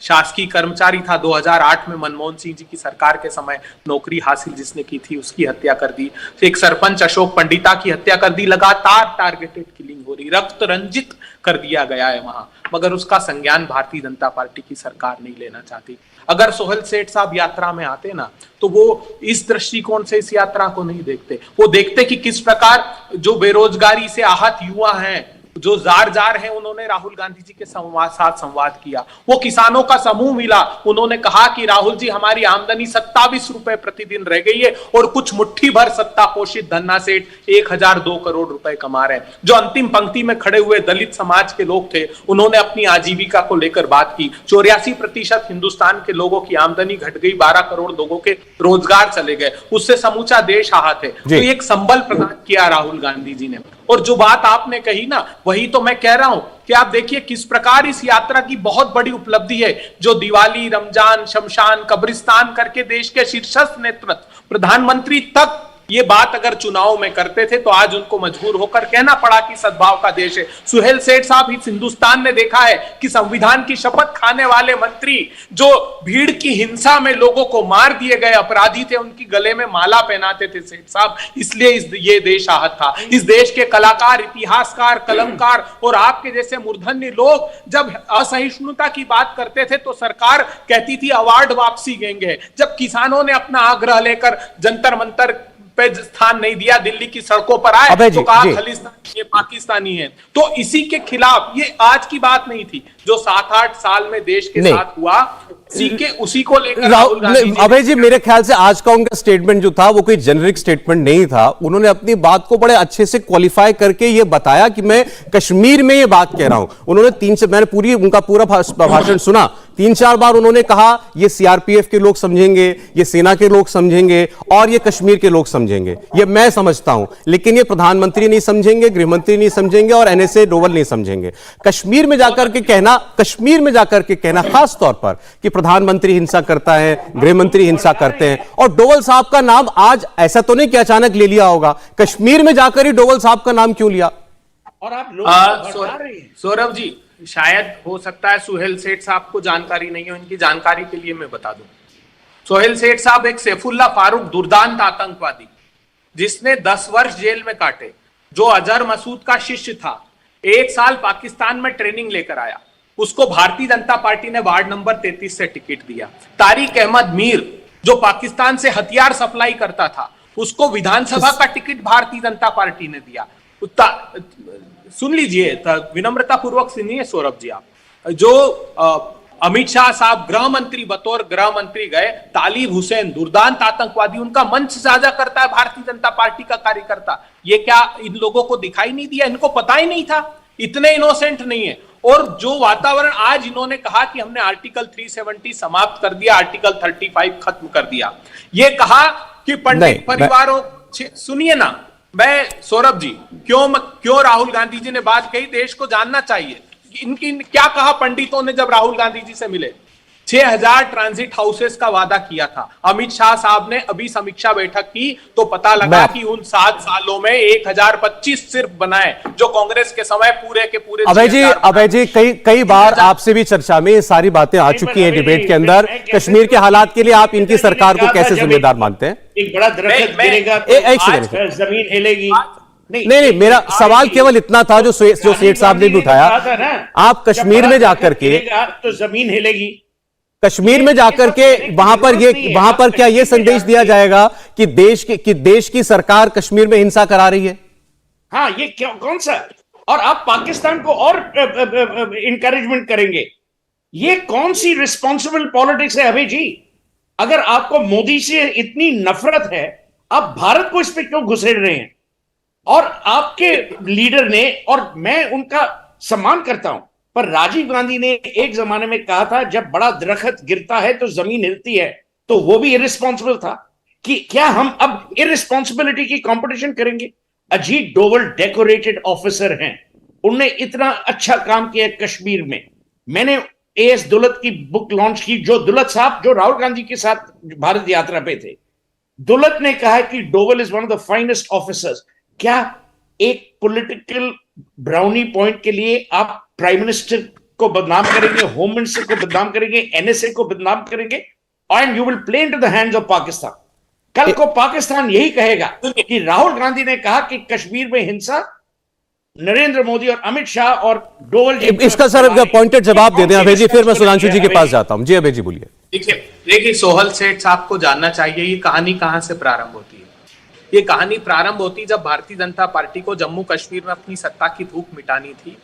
शासकीय कर्मचारी था, 2008 में मनमोहन सिंह जी की सरकार के समय नौकरी हासिल जिसने की थी, उसकी हत्या कर दी। एक सरपंच अशोक पंडिता की हत्या कर दी। लगातार टारगेटेड किलिंग हो रही, रक्त रंजित कर दिया गया है वहां, मगर उसका संज्ञान भारतीय जनता पार्टी की सरकार नहीं लेना चाहती। अगर सोहेल सेठ साहब यात्रा में आते ना तो वो इस दृष्टिकोण से इस यात्रा को नहीं देखते। वो देखते कि किस प्रकार जो बेरोजगारी से आहत युवा हैं, जो जार हैं, उन्होंने राहुल गांधी जी के साथ संवाद किया। वो किसानों का समूह मिला, उन्होंने कहा कि राहुल जी हमारी आमदनी 27 रुपए प्रतिदिन रह गई है और कुछ मुट्ठी भर सत्ता पोषित धन्ना सेठ 1002 करोड़ रुपए कमा रहे हैं। जो अंतिम पंक्ति में खड़े हुए दलित समाज के लोग थे, उन्होंने अपनी आजीविका को लेकर बात की। 84% हिंदुस्तान के लोगों की आमदनी घट गई, 12 करोड़ लोगों के रोजगार चले गए, उससे समूचा देश आहत है। तो एक संबल प्रदान किया राहुल गांधी जी ने। और जो बात आपने कही ना, वही तो मैं कह रहा हूं कि आप देखिए किस प्रकार इस यात्रा की बहुत बड़ी उपलब्धि है। जो दिवाली, रमजान, शमशान, कब्रिस्तान करके देश के शीर्षस्थ नेतृत्व, प्रधानमंत्री तक ये बात अगर चुनाव में करते थे तो आज उनको मजबूर होकर कहना पड़ा कि सद्भाव का देश है। सुहेल सेठ साहब, इस हिंदुस्तान ने देखा है कि संविधान की शपथ खाने वाले मंत्री जो भीड़ की हिंसा में लोगों को मार दिए गए अपराधी थे, उनकी गले में माला पहनाते थे सेठ साहब, इसलिए ये देश आहत था। इस देश के कलाकार, इतिहासकार, कलमकार और आपके जैसे मूर्धन्य लोग जब असहिष्णुता की बात करते थे तो सरकार कहती थी अवार्ड वापसी देंगे। जब किसानों ने अपना आग्रह लेकर जंतर मंतर पे स्थान नहीं दिया, दिल्ली की सड़कों पर आए तो कहा खालिस्तानी है, पाकिस्तानी है। तो इसी के खिलाफ, ये आज की बात नहीं थी, जो 7-8 साल में देश के साथ हुआ, उसी को लेकर अभय जी, मेरे ख्याल से आज का उनका स्टेटमेंट जो था वो कोई जेनरिक स्टेटमेंट नहीं था। उन्होंने अपनी बात को बड़े अच्छे से क्वालिफाई करके ये बताया कि मैं कश्मीर में ये बात कह रहा हूं। उन्होंने मैंने उनका पूरा भाषण सुना 3-4 बार उन्होंने कहा ये सीआरपीएफ के लोग समझेंगे, ये सेना के लोग समझेंगे और ये कश्मीर के लोग समझेंगे, ये मैं समझता हूं, लेकिन ये प्रधानमंत्री नहीं समझेंगे, गृहमंत्री नहीं समझेंगे और एनएसए डोवल नहीं समझेंगे। कश्मीर में जाकर के कहना खास तौर पर कि प्रधानमंत्री हिंसा करता है, गृहमंत्री हिंसा करते हैं, और डोवल साहब का नाम आज ऐसा तो नहीं कि अचानक ले लिया होगा, कश्मीर में जाकर ही डोवल साहब का नाम क्यों लिया? और आप लोग सौरभ जी, शायद हो सकता है सुहेल सेठ साहब को जानकारी नहीं हो, इनकी जानकारी के लिए मैं बता दूं। सुहेल सेठ साहब एक सैफुल्ला फारूक दुर्दांत आतंकवादी जिसने 10 वर्ष जेल में काटे, जो अजहर मसूद का शिष्य था, 1 साल पाकिस्तान में ट्रेनिंग लेकर आया, उसको भारतीय जनता पार्टी ने वार्ड नंबर 33 से टिकट दिया। तारिक अहमद मीर जो पाकिस्तान से हथियार सप्लाई करता था, उसको विधानसभा का टिकट भारतीय जनता पार्टी ने दिया। सुन लीजिए, विनम्रता पूर्वक सुनिए सौरभ जी आप, जो अमित शाह साहब गृह मंत्री बतौर गृह मंत्री गए, तालिब हुसैन दुर्दांत आतंकवादी, उनका मंच साझा करता है भारतीय जनता पार्टी का कार्यकर्ता। ये क्या इन लोगों को दिखाई नहीं दिया? इनको पता ही नहीं था? इतने इनोसेंट नहीं है। और जो वातावरण आज इन्होंने कहा कि हमने आर्टिकल 370 समाप्त कर दिया, आर्टिकल 35 खत्म कर दिया, ये कहा कि पंडित परिवारों, सुनिए ना, मैं सौरभ जी, क्यों राहुल गांधी जी ने बात कही, देश को जानना चाहिए। इनकी क्या कहा पंडितों ने जब राहुल गांधी जी से मिले? 6000 ट्रांजिट हाउसेस का वादा किया था। अमित शाह साहब ने अभी समीक्षा बैठक की तो पता लगा कि उन 7 सालों में 1025 सिर्फ बनाए, जो कांग्रेस के समय पूरे के पूरे। अभय जी कई बार आपसे भी चर्चा में ये सारी बातें आ चुकी हैं डिबेट के अंदर। कश्मीर के हालात के लिए आप इनकी सरकार को कैसे जिम्मेदार मानते हैं? एक बड़ा दरख्त गिरेगा तो जमीन हिलेगी। नहीं, मेरा सवाल केवल इतना था जो सेठ साहब ने भी उठाया, आप कश्मीर में जाकर के तो जमीन हिलेगी, कश्मीर में जाकर के वहां पर क्या यह संदेश दिया जाएगा कि देश की सरकार कश्मीर में हिंसा करा रही है? हाँ, ये कौन सा, और आप पाकिस्तान को और इंकरेजमेंट करेंगे? ये कौन सी रिस्पॉन्सिबल पॉलिटिक्स है अभय जी? अगर आपको मोदी से इतनी नफरत है, आप भारत को इस पे क्यों घुसेड़ रहे हैं? और आपके लीडर ने, और मैं उनका सम्मान करता हूं, पर राजीव गांधी ने एक जमाने में कहा था जब बड़ा दरख्त गिरता है तो जमीन हिलती है, तो वो भी इररिस्पॉन्सिबल था। कि क्या हम अब इररिस्पॉन्सिबिलिटी की कंपटीशन करेंगे? अजीत डोवल डेकोरेटेड ऑफिसर हैं, उनने इतना अच्छा काम किया कश्मीर में। मैंने एएस दुलत की बुक लॉन्च की, जो दुलत साहब जो राहुल गांधी के साथ भारत यात्रा पे थे। दुलत ने कहा कि Doval is one of the finest officers. क्या एक पॉलिटिकल ब्राउनी पॉइंट के लिए आप प्राइम मिनिस्टर को बदनाम करेंगे, होम मिनिस्टर को बदनाम करेंगे, एनएसए को बदनाम करेंगे, and you will play into the hands of Pakistan? कल को पाकिस्तान यही कहेगा कि राहुल गांधी ने कहा कि कश्मीर में हिंसा, नरेंद्र मोदी और अमित शाह और डोवल। इसका सर पॉइंटेड जवाब दे दें अभय जी, फिर मैं सुधांशु जी के पास जाता हूं। जी अभय जी बोलिए। देखिए सोहल सेठ साहब को जानना चाहिए ये कहानी कहां से प्रारंभ होती है। ये कहानी प्रारंभ होती जब भारतीय जनता पार्टी को जम्मू कश्मीर में अपनी सत्ता की भूख मिटानी थी,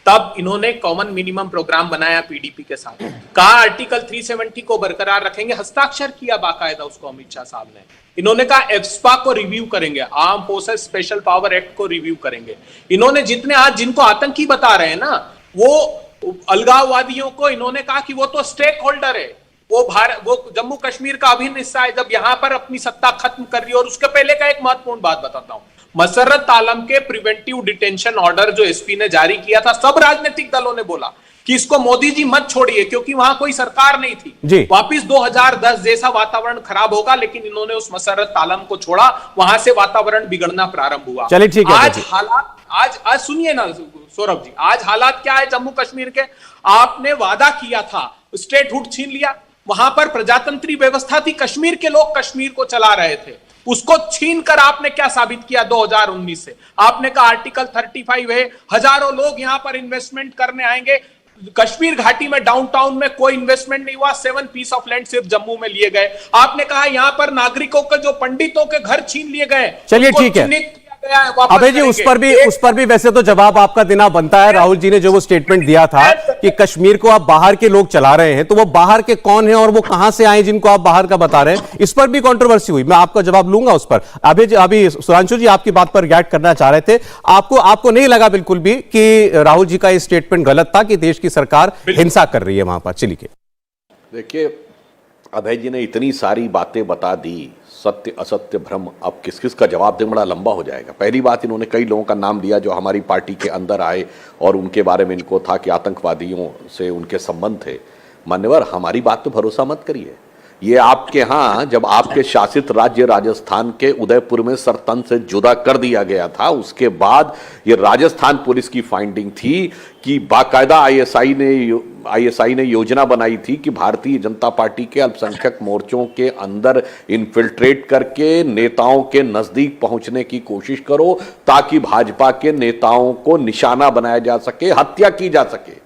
तब इन्होंने कॉमन मिनिमम प्रोग्राम बनाया पीडीपी के साथ, कहा आर्टिकल 370 को बरकरार रखेंगे, हस्ताक्षर किया बाकायदा उसको अमित शाह साहब ने। इन्होंने कहा एफ्स्पा को रिव्यू करेंगे, arm forces special power act को रिव्यू करेंगे। इन्होंने जितने आज जिनको आतंकी बता रहे हैं ना, वो अलगाववादियों को इन्होंने कहा कि वो तो स्टेक होल्डर है, वो जम्मू कश्मीर का अभिन्न हिस्सा है, जब यहां पर अपनी सत्ता खत्म कर रही है। और उसके पहले का एक महत्वपूर्ण बात बताता हूं, मसर्रत आलम के प्रिवेंटिव डिटेंशन ऑर्डर जो एसपी ने जारी किया था, सब राजनीतिक दलों ने बोला कि इसको मोदी जी मत छोड़िए, क्योंकि वहां कोई सरकार नहीं थी। वापिस 2010 जैसा वातावरण खराब होगा, लेकिन इन्होंने उस मसर्रत आलम को छोड़ा, वहां से वातावरण बिगड़ना प्रारंभ हुआ। चलिए ठीक है। आज हालात, आज सुनिए ना सौरभ जी, आज हालात क्या है जम्मू कश्मीर के? आपने वादा किया था, स्टेटहुड छीन लिया, वहां पर प्रजातंत्री व्यवस्था थी, कश्मीर के लोग कश्मीर को चला रहे थे, उसको छीन कर आपने क्या साबित किया 2019 से? आपने कहा आर्टिकल 35 है, हजारों लोग यहां पर इन्वेस्टमेंट करने आएंगे। कश्मीर घाटी में डाउनटाउन में कोई इन्वेस्टमेंट नहीं हुआ, 7 पीस ऑफ लैंड सिर्फ जम्मू में लिए गए। आपने कहा यहां पर नागरिकों के जो पंडितों के घर छीन लिए गए, चलिए ठीक है अभय जी, उस पर भी वैसे तो जवाब आपका देना बनता है। राहुल जी ने जो वो स्टेटमेंट दिया था कि कश्मीर को आप बाहर के लोग चला रहे हैं, तो वो बाहर के कौन हैं और वो कहां से आए जिनको आप बाहर का बता रहे हैं, इस पर भी कंट्रोवर्सी हुई। मैं आपका जवाब लूंगा उस पर। अभी सुधांशु जी आपकी बात पर रिएक्ट करना चाह रहे थे। आपको नहीं लगा बिल्कुल भी कि राहुल जी का ये स्टेटमेंट गलत था कि देश की सरकार हिंसा कर रही है वहां पर? चलिए। देखिए, अभय जी ने इतनी सारी बातें बता दी, सत्य असत्य भ्रम, अब किस किस का जवाब दें बड़ा लंबा हो जाएगा। पहली बात, इन्होंने कई लोगों का नाम लिया जो हमारी पार्टी के अंदर आए और उनके बारे में इनको था कि आतंकवादियों से उनके संबंध थे। मान्यवर, हमारी बात पे भरोसा मत करिए। ये आपके यहाँ जब आपके शासित राज्य राजस्थान के उदयपुर में सरतन से जुदा कर दिया गया था, उसके बाद ये राजस्थान पुलिस की फाइंडिंग थी कि बाकायदा आईएसआई ने योजना बनाई थी कि भारतीय जनता पार्टी के अल्पसंख्यक मोर्चों के अंदर इन्फिल्ट्रेट करके नेताओं के नजदीक पहुंचने की कोशिश करो ताकि भाजपा के नेताओं को निशाना बनाया जा सके, हत्या की जा सके।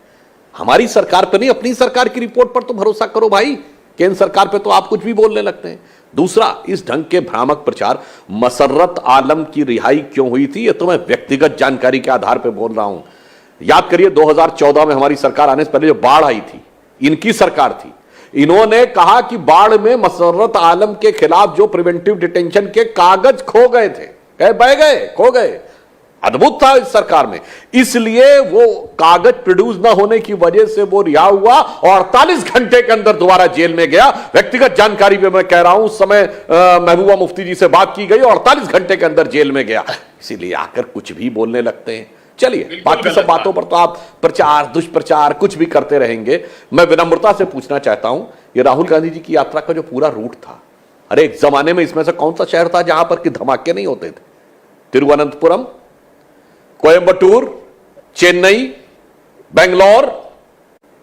हमारी सरकार पर नहीं, अपनी सरकार की रिपोर्ट पर तो भरोसा करो भाई। केंद्र सरकार पे तो आप कुछ भी बोलने लगते हैं। दूसरा, इस ढंग के भ्रामक प्रचार, मसर्रत आलम की रिहाई क्यों हुई थी, ये तो मैं व्यक्तिगत जानकारी के आधार पे बोल रहा हूं। याद करिए 2014 में हमारी सरकार आने से पहले जो बाढ़ आई थी, इनकी सरकार थी। इन्होंने कहा कि बाढ़ में मसर्रत आलम के खिलाफ जो प्रिवेंटिव डिटेंशन के कागज खो गए थे, बह गए, खो गए। अद्भुत था इस सरकार में, इसलिए वो कागज प्रोड्यूस ना होने की वजह से वो रिहा हुआ और 48 घंटे के अंदर दोबारा जेल में गया। व्यक्तिगत जानकारी पे मैं कह रहा हूं, उस समय महबूबा मुफ्ती जी से बात की गई और 48 घंटे के अंदर जेल में गया। इसीलिए आकर कुछ भी बोलने लगते हैं। चलिए, बाकी सब बातों पर तो आप प्रचार दुष्प्रचार कुछ भी करते रहेंगे। मैं विनम्रता से पूछना चाहता हूं, ये राहुल गांधी जी की यात्रा का जो पूरा रूट था, अरे एक जमाने में इसमें से कौन सा शहर था जहां पर कि धमाके नहीं होते थे? तिरुवनंतपुरम, कोयंबटूर, चेन्नई, बेंगलोर,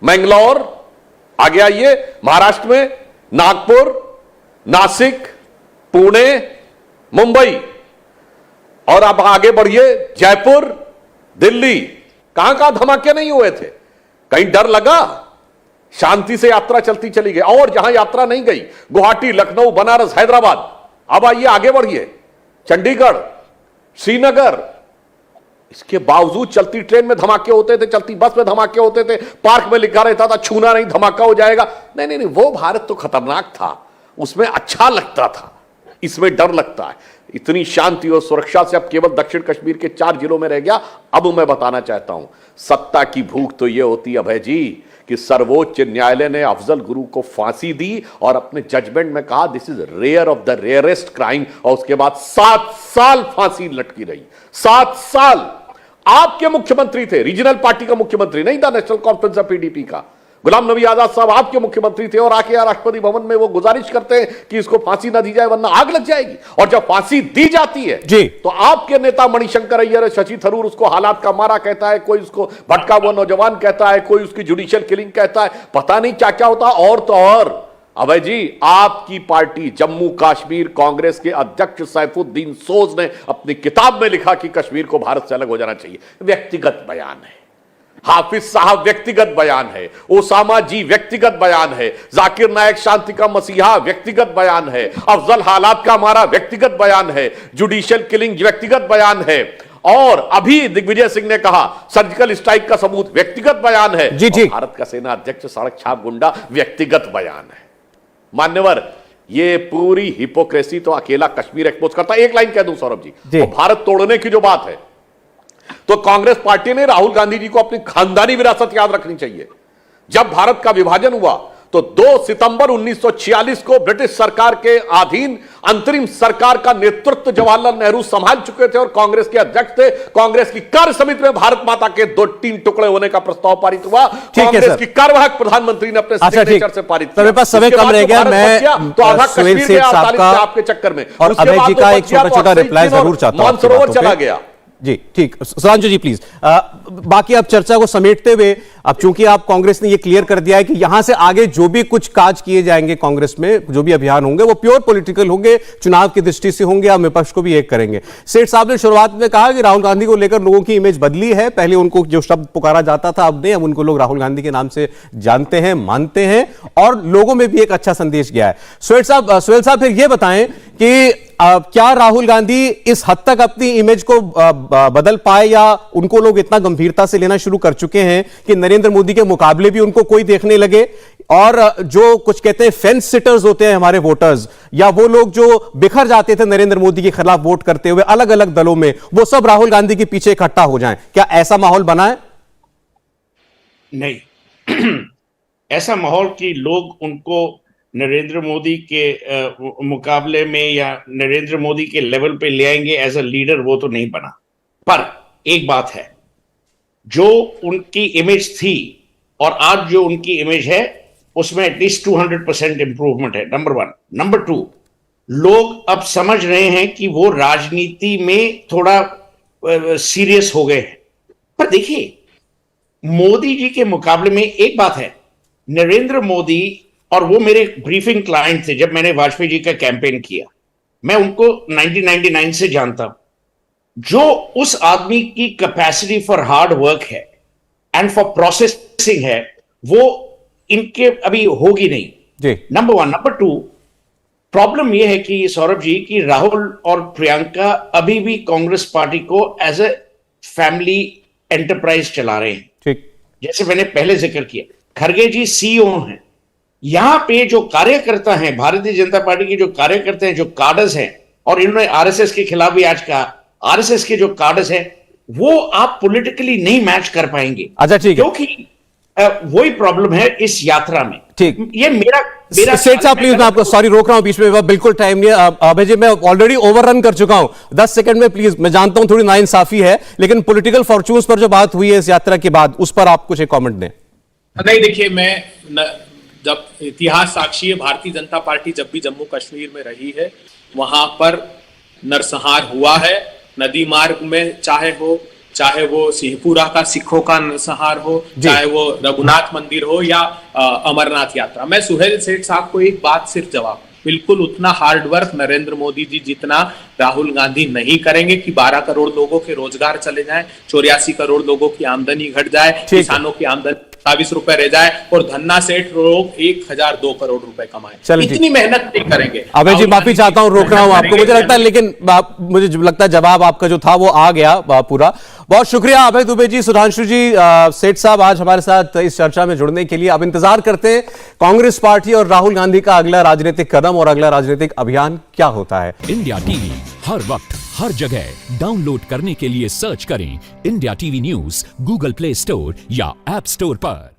मैंगलोर, आगे आइए महाराष्ट्र में नागपुर, नासिक, पुणे, मुंबई, और अब आगे बढ़िए जयपुर, दिल्ली। कहां कहां धमाके नहीं हुए थे? कहीं डर लगा? शांति से यात्रा चलती चली गई। और जहां यात्रा नहीं गई, गुवाहाटी, लखनऊ, बनारस, हैदराबाद। अब आइए आगे बढ़िए, चंडीगढ़, श्रीनगर। इसके बावजूद चलती ट्रेन में धमाके होते थे, चलती बस में धमाके होते थे, पार्क में लिखा रहता था छूना नहीं, धमाका हो जाएगा। नहीं नहीं नहीं, वो भारत तो खतरनाक था, उसमें अच्छा लगता था, इसमें डर लगता है। इतनी शांति और सुरक्षा से अब केवल दक्षिण कश्मीर के 4 जिलों में रह गया। अब मैं बताना चाहता हूं, सत्ता की भूख तो यह होती है अभय जी कि सर्वोच्च न्यायालय ने अफजल गुरु को फांसी दी और अपने जजमेंट में कहा this is rare of the rarest crime, और उसके बाद 7 साल फांसी लटकी रही। 7 साल। आपके मुख्यमंत्री थे, रीजनल पार्टी का मुख्यमंत्री नहीं था, नेशनल कॉन्फ्रेंस ऑफ पीडीपी का। गुलाम नबी आजाद साहब आपके मुख्यमंत्री थे और आके राष्ट्रपति भवन में वो गुजारिश करते हैं कि इसको फांसी ना दी जाए वरना आग लग जाएगी। और जब फांसी दी जाती है जी, तो आपके नेता मणिशंकर अय्यर, शशि थरूर उसको हालात का मारा कहता है, कोई उसको भटका हुआ नौजवान कहता है, कोई उसकी जुडिशियल किलिंग कहता है, पता नहीं क्या क्या होता। और तो और अभय जी, आपकी पार्टी जम्मू कश्मीर कांग्रेस के अध्यक्ष सैफुद्दीन सोज ने अपनी किताब में लिखा कि कश्मीर को भारत से अलग हो जाना चाहिए। व्यक्तिगत बयान है। हाफिज साहब व्यक्तिगत बयान है, ओसामा जी व्यक्तिगत बयान है, जाकिर नायक शांति का मसीहा व्यक्तिगत बयान है, अफजल हालात का हमारा व्यक्तिगत बयान है, जुडिशियल किलिंग व्यक्तिगत बयान है, और अभी दिग्विजय सिंह ने कहा सर्जिकल स्ट्राइक का सबूत व्यक्तिगत बयान है। जी जी, भारत का सेना अध्यक्ष सड़क छाप गुंडा व्यक्तिगत बयान है। मान्यवर, ये पूरी हिपोक्रेसी तो अकेला कश्मीर एक्सपोज करता है। एक लाइन कह दूं सौरभ जी, भारत तोड़ने की जो बात है, तो कांग्रेस पार्टी ने राहुल गांधी जी को अपनी खानदानी विरासत याद रखनी चाहिए। जब भारत का विभाजन हुआ तो 2 सितंबर 1946 को ब्रिटिश सरकार के अधीन अंतरिम सरकार का नेतृत्व जवाहरलाल नेहरू संभाल चुके थे और कांग्रेस के अध्यक्ष थे। कांग्रेस की कार्य समिति में भारत माता के 2-3 टुकड़े होने का प्रस्ताव पारित हुआ। कांग्रेस की कार्यवाहक प्रधानमंत्री ने अपने सिग्नेचर से पारित किया। मेरे पास समय कम रह गया, मैं तो आधा कश्मीर सेठ साहब का आपके चक्कर में और अभय जी का एक छोटा-छोटा रिप्लाई जरूर चाहता हूं। मानसरोवर चला गया। जी ठीक, सुधांशु जी प्लीज। बाकी अब चर्चा को समेटते हुए, अब चूंकि आप कांग्रेस ने ये क्लियर कर दिया है कि यहां से आगे जो भी कुछ काज किए जाएंगे कांग्रेस में, जो भी अभियान होंगे वो प्योर पॉलिटिकल होंगे, चुनाव की दृष्टि से होंगे, आप विपक्ष को भी एक करेंगे। सेठ साहब ने शुरुआत में कहा कि राहुल गांधी को लेकर लोगों की इमेज बदली है, पहले उनको जो शब्द पुकारा जाता था अब नहीं, अब उनको लोग राहुल गांधी के नाम से जानते हैं, मानते हैं, और लोगों में भी एक अच्छा संदेश गया है। सोहेल साहब फिर ये बताएं कि क्या राहुल गांधी इस हद तक अपनी इमेज को बदल पाए, या उनको लोग इतना गंभीरता से लेना शुरू कर चुके हैं कि नरेंद्र मोदी के मुकाबले भी उनको कोई देखने लगे, और जो कुछ कहते हैं फेंस सिटर्स होते हैं हमारे वोटर्स, या वो लोग जो बिखर जाते थे नरेंद्र मोदी के खिलाफ वोट करते हुए अलग अलग दलों में, वो सब राहुल गांधी के पीछे इकट्ठा हो जाएं? क्या ऐसा माहौल बना है? नहीं ऐसा माहौल कि लोग उनको नरेंद्र मोदी के मुकाबले में या नरेंद्र मोदी के लेवल पे ले आएंगे एज अ लीडर, वो तो नहीं बना। पर एक बात है, जो उनकी इमेज थी और आज जो उनकी इमेज है उसमें एटलीस्ट 200% इंप्रूवमेंट है, नंबर 1। नंबर 2, लोग अब समझ रहे हैं कि वो राजनीति में थोड़ा सीरियस हो गए हैं। पर देखिए, मोदी जी के मुकाबले में एक बात है, नरेंद्र मोदी, और वो मेरे ब्रीफिंग क्लाइंट थे जब मैंने वाजपेयी जी का कैंपेन किया, मैं उनको 1999 से जानता हूं। जो उस आदमी की कैपेसिटी फॉर हार्ड वर्क है एंड फॉर प्रोसेसिंग है, वो इनके अभी होगी नहीं जी। नंबर 1। नंबर 2, प्रॉब्लम यह है कि सौरभ जी की राहुल और प्रियंका अभी भी कांग्रेस पार्टी को एज ए फैमिली एंटरप्राइज चला रहे हैं। ठीक, जैसे मैंने पहले जिक्र किया, खड़गे जी सीईओ हैं। यहां पे जो कार्यकर्ता हैं, भारतीय जनता पार्टी के जो कार्यकर्ता हैं, जो कार्डर्स हैं, और इन्होंने आरएसएस के खिलाफ भी आज कहा, आरएसएस के जो कार्डर्स हैं वो आप पॉलिटिकली नहीं मैच कर पाएंगे। अच्छा ठीक है, क्योंकि वही प्रॉब्लम है इस यात्रा में। ठीक, ये मेरा सेठ साहब प्लीज, मैं आपको सॉरी रोक रहा हूं बीच में, बिल्कुल टाइम नहीं है। अभय जी, मैं ऑलरेडी ओवररन कर चुका हूं, 10 सेकंड में प्लीज। मैं जानता हूं थोड़ी नाइंसाफी है, लेकिन पॉलिटिकल फॉर्च्यून्स पर जो बात हुई है इस यात्रा के बाद, उस पर आप कुछ एक कमेंट दें। नहीं, देखिए, मैं जब इतिहास साक्षी है, भारतीय जनता पार्टी जब भी जम्मू कश्मीर में रही है वहां पर नरसंहार हुआ है। नदी मार्ग में चाहे वो सिंहपुरा का सिखों का नरसंहार हो, चाहे वो रघुनाथ मंदिर हो या अमरनाथ यात्रा। मैं सुहेल सेठ साहब को एक बात सिर्फ जवाब, बिल्कुल उतना हार्ड वर्क नरेंद्र मोदी जी जितना राहुल गांधी नहीं करेंगे कि 12 करोड़ लोगों के रोजगार चले जाएं, 84 करोड़ लोगों की आमदनी घट जाए, किसानों की आमदनी 27 रुपए रह जाए और धन्ना सेठ लोग 1002 करोड़ रुपए कमाए। इतनी मेहनत नहीं करेंगे। अभय जी, माफी चाहता हूं, रोक रहा हूं आपको, मुझे लगता है, लेकिन मुझे लगता है जवाब आपका जो था वो आ गया पूरा। बहुत शुक्रिया अभय दुबे जी, सुधांशु जी, सेठ साहब, आज हमारे साथ इस चर्चा में जुड़ने के लिए। अब इंतजार करते हैं कांग्रेस पार्टी और राहुल गांधी का अगला राजनीतिक कदम और अगला राजनीतिक अभियान क्या होता है। इंडिया टीवी हर वक्त हर जगह डाउनलोड करने के लिए सर्च करें India TV news Google play store या ऐप स्टोर पर।